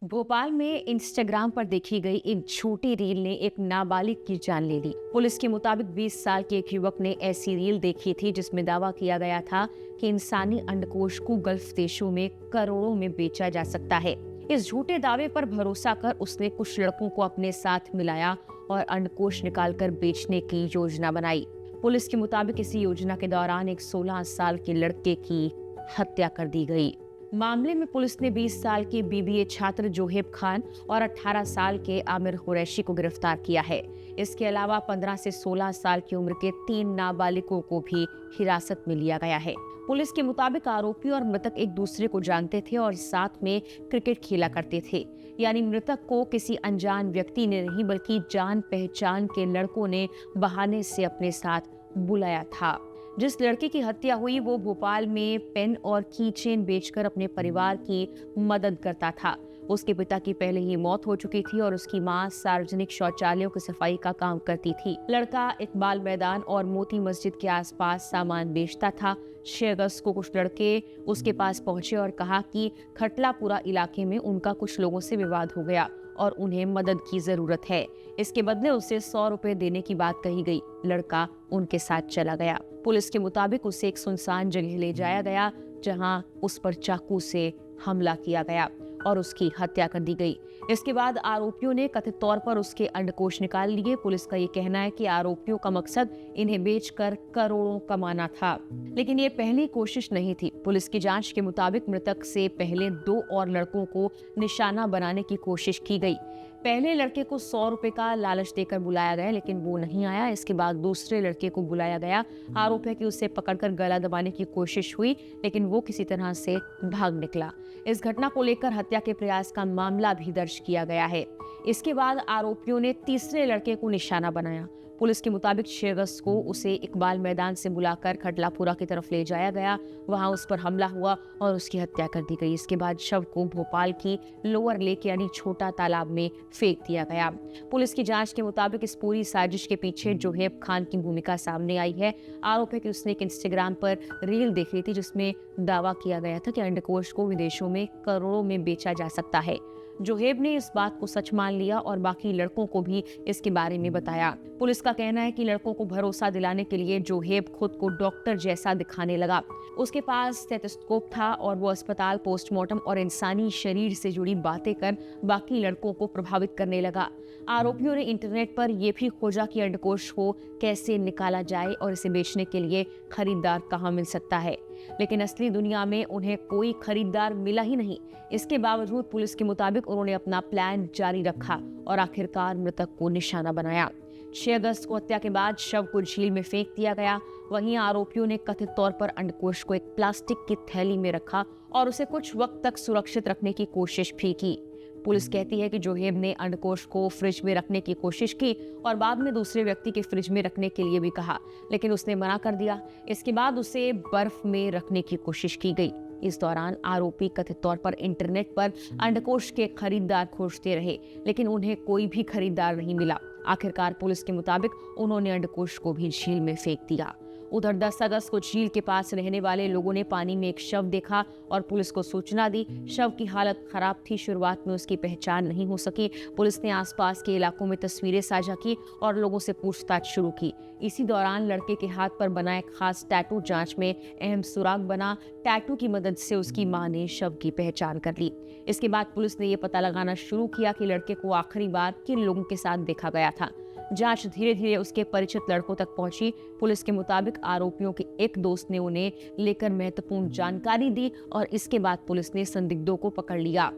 भोपाल में इंस्टाग्राम पर देखी गई एक झूठी रील ने एक नाबालिग की जान ले ली। पुलिस के मुताबिक 20 साल के एक युवक ने ऐसी रील देखी थी जिसमें दावा किया गया था कि इंसानी अंडकोश को गल्फ देशों में करोड़ों में बेचा जा सकता है। इस झूठे दावे पर भरोसा कर उसने कुछ लड़कों को अपने साथ मिलाया और अंडकोश निकालकर बेचने की योजना बनाई। पुलिस के मुताबिक इसी योजना के दौरान एक 16 साल के लड़के की हत्या कर दी गई। मामले में पुलिस ने 20 साल के बीबीए छात्र जोहेब खान और 18 साल के आमिर कुरैशी को गिरफ्तार किया है। इसके अलावा 15 से 16 साल की उम्र के 3 नाबालिगों को भी हिरासत में लिया गया है। पुलिस के मुताबिक आरोपी और मृतक एक दूसरे को जानते थे और साथ में क्रिकेट खेला करते थे। यानी मृतक को किसी अनजान व्यक्ति ने नहीं बल्कि जान पहचान के लड़कों ने बहाने से अपने साथ बुलाया था। जिस लड़के की हत्या हुई वो भोपाल में पेन और की चेन बेचकर अपने परिवार की मदद करता था। उसके पिता की पहले ही मौत हो चुकी थी और उसकी मां सार्वजनिक शौचालयों की सफाई का काम करती थी। लड़का इकबाल मैदान और मोती मस्जिद के आसपास सामान बेचता था। 6 अगस्त को कुछ लड़के उसके पास पहुंचे और कहा कि खटलापुरा इलाके में उनका कुछ लोगों से विवाद हो गया और उन्हें मदद की जरूरत है। इसके बदले उसे 100 रुपए देने की बात कही गई। लड़का उनके साथ चला गया। पुलिस के मुताबिक उसे एक सुनसान जगह ले जाया गया जहां उस पर चाकू से हमला किया गया और उसकी हत्या कर दी गई। इसके बाद आरोपियों ने कथित तौर पर उसके अंडकोश निकाल लिए। पुलिस का ये कहना है कि आरोपियों का मकसद इन्हें बेचकर करोड़ों कमाना था, लेकिन ये पहली कोशिश नहीं थी। पुलिस की जांच के मुताबिक मृतक से पहले 2 और लड़कों को निशाना बनाने की कोशिश की गई। पहले लड़के को 100 रुपए का लालच देकर बुलाया गया, लेकिन वो नहीं आया। इसके बाद दूसरे लड़के को बुलाया गया। आरोप है कि उसे पकड़कर गला दबाने की कोशिश हुई, लेकिन वो किसी तरह से भाग निकला। इस घटना को लेकर हत्या के प्रयास का मामला भी दर्ज किया गया है। इसके बाद आरोपियों ने तीसरे लड़के को निशाना बनाया। पुलिस के मुताबिक 6 अगस्त को उसे इकबाल मैदान से बुलाकर खटलापुरा की तरफ ले जाया गया। वहां उस पर हमला हुआ और उसकी हत्या कर दी गई। इसके बाद शव को भोपाल की लोअर लेक यानी छोटा तालाब में फेंक दिया गया। पुलिस की जांच के मुताबिक इस पूरी साजिश के पीछे जोहेब खान की भूमिका सामने आई है। आरोप है कि उसने एक इंस्टाग्राम पर रील देखी थी जिसमें दावा किया गया था कि अंडकोश को विदेशों में करोड़ों में बेचा जा सकता है। जोहेब ने इस बात को सच मान लिया और बाकी लड़कों को भी इसके बारे में बताया। पुलिस का कहना है कि लड़कों को भरोसा दिलाने के लिए जोहेब खुद को डॉक्टर जैसा दिखाने लगा। उसके पास स्टेथोस्कोप था और वो अस्पताल, पोस्टमार्टम और इंसानी शरीर से जुड़ी बातें कर बाकी लड़कों को प्रभावित करने लगा। आरोपियों ने इंटरनेट पर यह भी खोजा कि अंडकोश को कैसे निकाला जाए और इसे बेचने के लिए खरीदार कहाँ मिल सकता है, लेकिन असली दुनिया में उन्हें कोई खरीदार मिला ही नहीं। इसके बावजूद पुलिस के मुताबिक उन्होंने अपना प्लान जारी रखा और आखिरकार मृतक को निशाना बनाया। 6 अगस्त को हत्या के बाद शव को झील में फेंक दिया गया। वहीं आरोपियों ने कथित तौर पर अंडकोश को एक प्लास्टिक की थैली में रखा और उसे कुछ वक्त तक सुरक्षित रखने की कोशिश भी की। पुलिस कहती है कि जोहेब ने अंडकोश को फ्रिज में रखने की कोशिश की और बाद में दूसरे व्यक्ति के फ्रिज में रखने के लिए भी कहा, लेकिन उसने मना कर दिया। इसके बाद उसे बर्फ में रखने की कोशिश की गई। इस दौरान आरोपी कथित तौर पर इंटरनेट पर अंडकोश के खरीदार खोजते रहे, लेकिन उन्हें कोई भी खरीदार नहीं मिला। आखिरकार पुलिस के मुताबिक उन्होंने अंडकोश को भी झील में फेंक दिया। उधर 10 अगस्त को झील के पास रहने वाले लोगों ने पानी में एक शव देखा और पुलिस को सूचना दी। शव की हालत खराब थी। शुरुआत में उसकी पहचान नहीं हो सकी। पुलिस ने आसपास के इलाकों में तस्वीरें साझा की और लोगों से पूछताछ शुरू की। इसी दौरान लड़के के हाथ पर बना एक खास टैटू जांच में अहम सुराग बना। टैटू की मदद से उसकी मां ने शव की पहचान कर ली। इसके बाद पुलिस ने यह पता लगाना शुरू किया कि लड़के को आखिरी बार किन लोगों के साथ देखा गया था। जांच धीरे धीरे उसके परिचित लड़कों तक पहुंची। पुलिस के मुताबिक आरोपियों के एक दोस्त ने उन्हें लेकर महत्वपूर्ण जानकारी दी और इसके बाद पुलिस ने संदिग्धों को पकड़ लिया।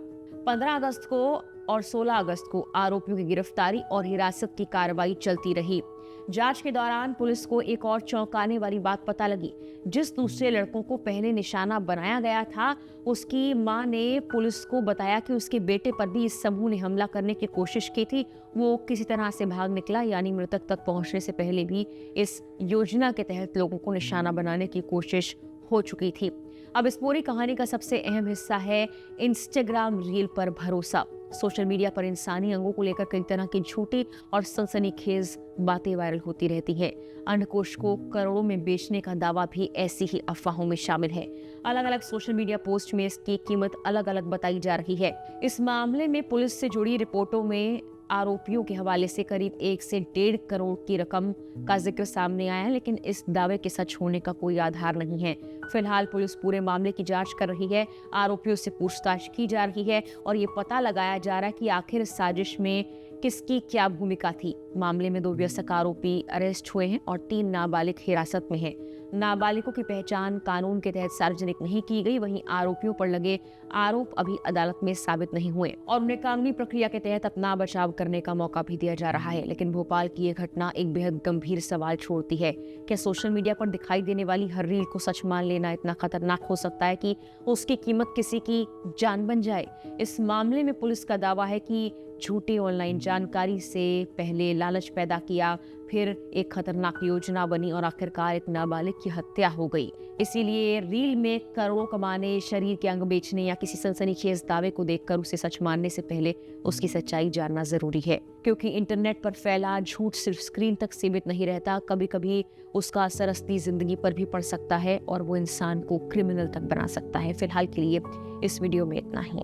15 अगस्त को और 16 अगस्त को आरोपियों की गिरफ्तारी और हिरासत की कार्रवाई चलती रही। जांच के दौरान पुलिस को एक और चौंकाने वाली बात पता लगी। जिस दूसरे लड़कों को पहले निशाना बनाया गया था, उसकी मां ने पुलिस को बताया कि उसके बेटे पर भी इस समूह ने हमला करने की कोशिश की थी। वो किसी तरह से भाग निकला, यानी मृतक तक पहुंचने से पहले भी इस योजना के तहत लोगों को निशाना बनाने की कोशिश हो चुकी थी। अब इस पूरी कहानी का सबसे अहम हिस्सा है इंस्टाग्राम रील पर भरोसा। सोशल मीडिया पर इंसानी अंगों को लेकर कई तरह की झूठी और सनसनीखेज बातें वायरल होती रहती हैं। अंडकोश को करोड़ों में बेचने का दावा भी ऐसी ही अफवाहों में शामिल है। अलग अलग सोशल मीडिया पोस्ट में इसकी कीमत अलग अलग बताई जा रही है। इस मामले में पुलिस से जुड़ी रिपोर्टों में आरोपियों के हवाले से करीब 1 से 1.5 करोड़ की रकम का जिक्र सामने आया है, लेकिन इस दावे के सच होने का कोई आधार नहीं है। फिलहाल पुलिस पूरे मामले की जांच कर रही है, आरोपियों से पूछताछ की जा रही है और ये पता लगाया जा रहा है कि आखिर इस साजिश में किसकी क्या भूमिका थी। मामले में 2 व्यस्क आरोपी अरेस्ट हुए हैं और 3 नाबालिग हिरासत में हैं। नाबालिगों की पहचान कानून के तहत सार्वजनिक नहीं की गई, वहीं आरोपियों पर लगे आरोप अभी अदालत में साबित नहीं हुए और उन्हें कानूनी प्रक्रिया के तहत अपना बचाव करने का मौका भी दिया जा रहा है। लेकिन भोपाल की ये घटना एक बेहद गंभीर सवाल छोड़ती है। क्या सोशल मीडिया पर दिखाई देने वाली हर रील को सच मान लेना इतना खतरनाक हो सकता है कि उसकी कीमत किसी की जान बन जाए? इस मामले में पुलिस का दावा है कि झूठी ऑनलाइन जानकारी से पहले लालच पैदा किया, फिर एक खतरनाक योजना बनी और आखिरकार एक नाबालिग की हत्या हो गई। इसीलिए रील में करोड़ों कमाने, शरीर के अंग बेचने या किसी सनसनीखेज दावे को देखकर उसे सच मानने से पहले उसकी सच्चाई जानना जरूरी है, क्योंकि इंटरनेट पर फैला झूठ सिर्फ स्क्रीन तक सीमित नहीं रहता। कभी कभी उसका असर असली जिंदगी पर भी पड़ सकता है और वो इंसान को क्रिमिनल तक बना सकता है। फिलहाल के लिए इस वीडियो में इतना ही।